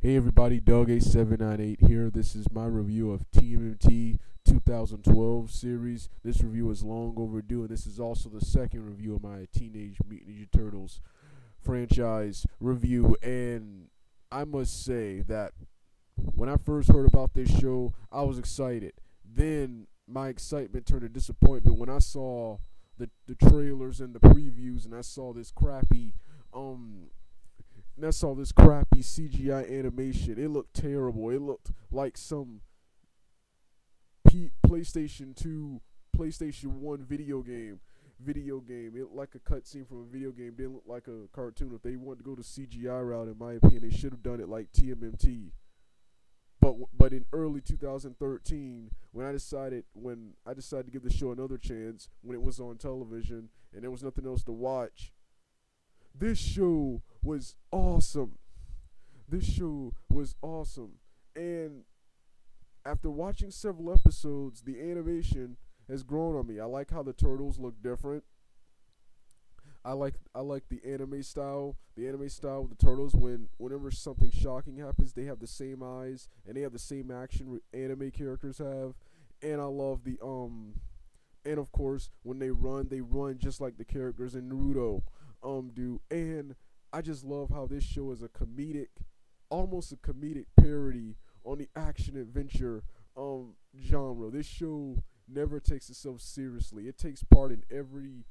Hey everybody, Doug8798 here. This is my review of TMNT 2012 series. This review is long overdue, and this is also the second review of my Teenage Mutant Ninja Turtles franchise review. And I must say that when I first heard about this show, I was excited. Then my excitement turned to disappointment when I saw the trailers and the previews, and I saw this crappy um CGI animation. It looked terrible. It looked like some PlayStation 2, PlayStation 1 video game. It looked like a cutscene from a video game. Didn't look like a cartoon. If they wanted to go the CGI route, in my opinion, they should have done it like TMNT. But in early 2013, when I decided to give the show another chance, when it was on television and there was nothing else to watch, this show was awesome. This show was awesome. And after watching several episodes, the animation has grown on me. I like how the turtles look different. I like the anime style. The anime style of the turtles, whenever something shocking happens, they have the same eyes and they have the same action anime characters have. And I love the and of course when they run just like the characters in Naruto do. And I just love how this show is almost a comedic parody on the action adventure genre. This show never takes itself seriously. It takes part in every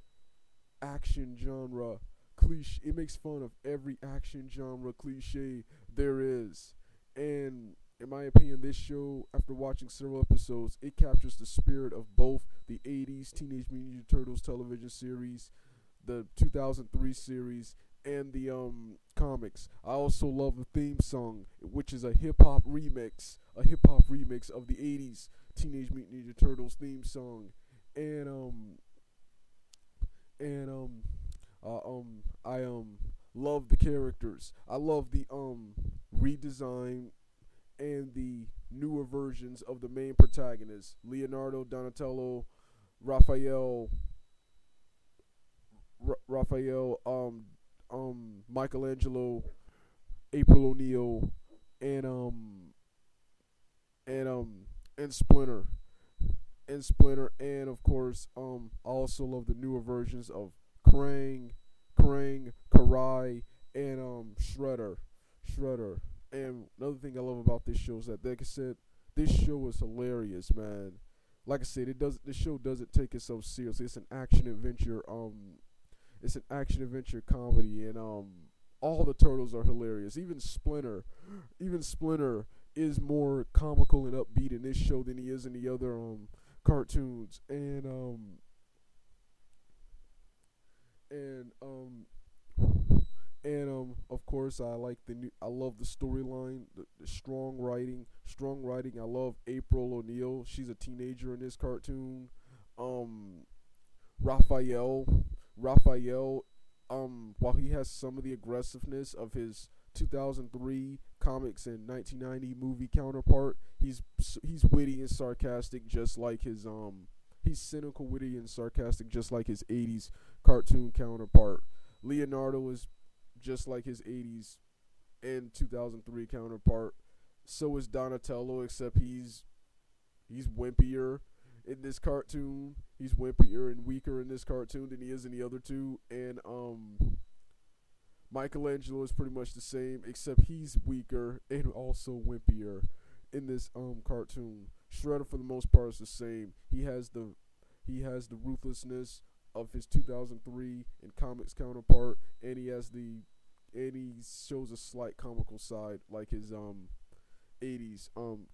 action genre cliche. It makes fun of every action genre cliche there is. And in my opinion, this show, after watching several episodes, it captures the spirit of both the 80s Teenage Mutant Ninja Turtles television series, the 2003 series, and the comics. I also love the theme song, which is a hip hop remix of the 80s Teenage Mutant Ninja Turtles theme song. And and I love the characters. I love the redesign and the newer versions of the main protagonists: Leonardo, Donatello, Raphael, Raphael, Michelangelo, April O'Neil, and and and Splinter, and of course, I also love the newer versions of Krang, Karai, and Shredder. And another thing I love about this show is that, like I said, this show is hilarious, man. Like I said, the show doesn't take itself seriously. It's an action adventure. It's an action adventure comedy, and all the turtles are hilarious. Even Splinter is more comical and upbeat in this show than he is in the other cartoons. And of course, I love the storyline, the strong writing. I love April O'Neil. She's a teenager in this cartoon. Um, Raphael, Raphael, while he has some of the aggressiveness of his 2003 comics and 1990 movie counterpart, he's witty and sarcastic, just like his he's cynical, witty, and sarcastic, just like his 80s cartoon counterpart. Leonardo is just like his 80s and 2003 counterpart. So is Donatello, except he's wimpier in this cartoon. He's wimpier and weaker in this cartoon than he is in the other two. And Michelangelo is pretty much the same, except he's weaker and also wimpier in this cartoon. Shredder, for the most part, is the same. He has the ruthlessness of his 2003 and comics counterpart, and he shows a slight comical side like his 80s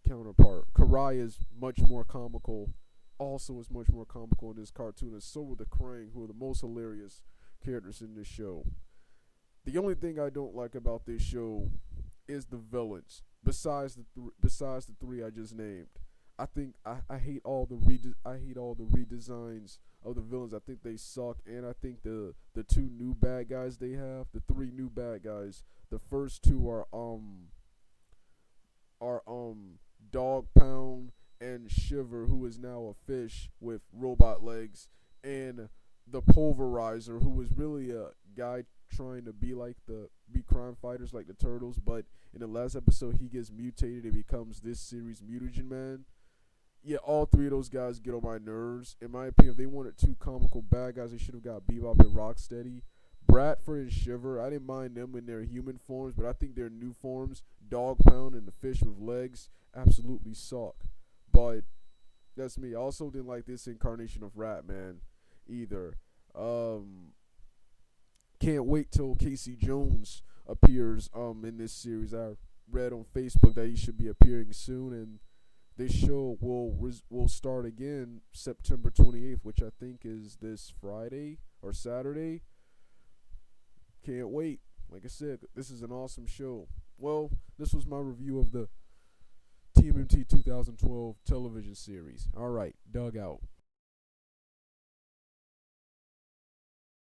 counterpart. Karai is much more comical. Also, is much more comical in this cartoon, and so are the Krang, who are the most hilarious characters in this show. The only thing I don't like about this show is the villains. Besides the three I just named, I hate all the redesigns of the villains. I think they suck, and I think the two new bad guys they have, the three new bad guys. The first two are Dog Pound and Shiver, who is now a fish with robot legs, and the Pulverizer, who was really a guy trying to be crime fighters like the Turtles, but in the last episode he gets mutated and becomes this series Mutagen Man. Yeah, all three of those guys get on my nerves. In my opinion, if they wanted two comical bad guys, they should have got Bebop and Rocksteady. Bradford and Shiver, I didn't mind them in their human forms, but I think their new forms, Dog Pound and the fish with legs, absolutely suck. But that's me. I also didn't like this incarnation of Ratman either. Can't wait till Casey Jones appears in this series. I read on Facebook that he should be appearing soon, and this show will start again September 28th, which I think is this Friday or Saturday. Can't wait. Like I said, this is an awesome show. Well, this was my review of the TMNT 2012 television series. All right, Doug out.